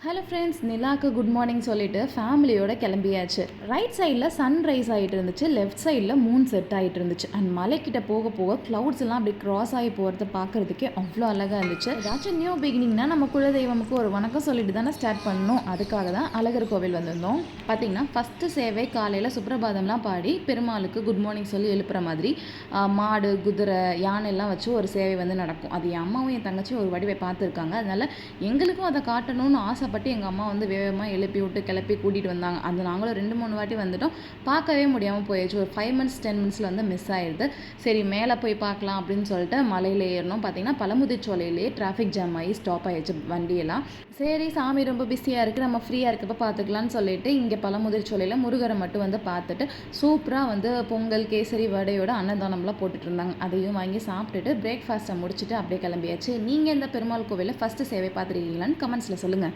Hello friends, நிலாக்கு good morning சொல்லிட்டு ஃபேமிலியோட கிளம்பியாச்சு. ரைட் சைடில் சன்ரைஸ் ஆகிட்டு இருந்துச்சு, லெஃப்ட் சைடில் மூன் செட் ஆகிட்டு இருந்துச்சு. அண்ட் மலைக்கிட்ட போக போக க்ளவுட்ஸ் எல்லாம் அப்படி க்ராஸ் ஆகி போகிறத பார்க்குறதுக்கே அவ்வளோ அழகாக இருந்துச்சு. ஏதாச்சும் நியூ பிகினிங்னா நம்ம குலதெய்வமுக்கு ஒரு வணக்கம் சொல்லிட்டு தானே ஸ்டார்ட் பண்ணணும். அதுக்காக தான் அழகர் கோவில் வந்திருந்தோம். பார்த்திங்கன்னா ஃபஸ்ட்டு சேவை காலையில் சுப்ரபாதம்லாம் பாடி பெருமாளுக்கு குட் மார்னிங் சொல்லி எழுப்புற மாதிரி மாடு, குதிரை, யானை எல்லாம் வச்சு ஒரு சேவை வந்து நடக்கும். அது என் அம்மாவும் என் தங்கச்சியும் ஒரு வடிவை பார்த்துருக்காங்க. அதனால் எங்களுக்கும் அதை காட்டணும்னு ஆசைப்பட்டு எங்கள் அம்மா வந்து வேகமாக எழுப்பி விட்டு கிளப்பி கூட்டிகிட்டு வந்தாங்க. அது நாங்களும் 2-3 வாட்டி வந்துட்டோம். பார்க்கவே முடியாமல் போயிடுச்சு. ஒரு 5 மினிட்ஸ் 10 மினிட்ஸில் வந்து மிஸ் ஆயிடுது. சரி, மேலே போய் பார்க்கலாம் அப்படின்னு சொல்லிட்டு மலையில் ஏறணும். பார்த்திங்கன்னா பழமுதிர்ச்சோலையிலேயே டிராஃபிக் ஜாம் ஆகி ஸ்டாப் ஆகிடுச்சு வண்டியெல்லாம். சரி, சாமி ரொம்ப பிஸியாக இருக்குது, நம்ம ஃப்ரீயாக இருக்கப்போ பார்த்துக்கலான்னு சொல்லிட்டு இங்கே பழமுதிர்ச்சோலையில் முருகரை மட்டும் வந்து பார்த்துட்டு சூப்பராக வந்து பொங்கல், கேசரி, வடையோட அன்னதானம்லாம் போட்டுட்டு இருந்தாங்க. அதையும் வாங்கி சாப்பிட்டுட்டு பிரேக்ஃபாஸ்ட்டை முடிச்சுட்டு அப்படியே கிளம்பியாச்சு. நீங்கள் இந்த பெருமாள் கோவிலில் ஃபஸ்ட்டு சேவை பார்த்துருக்கீங்களான்னு கமெண்ட்ஸில் சொல்லுங்கள்.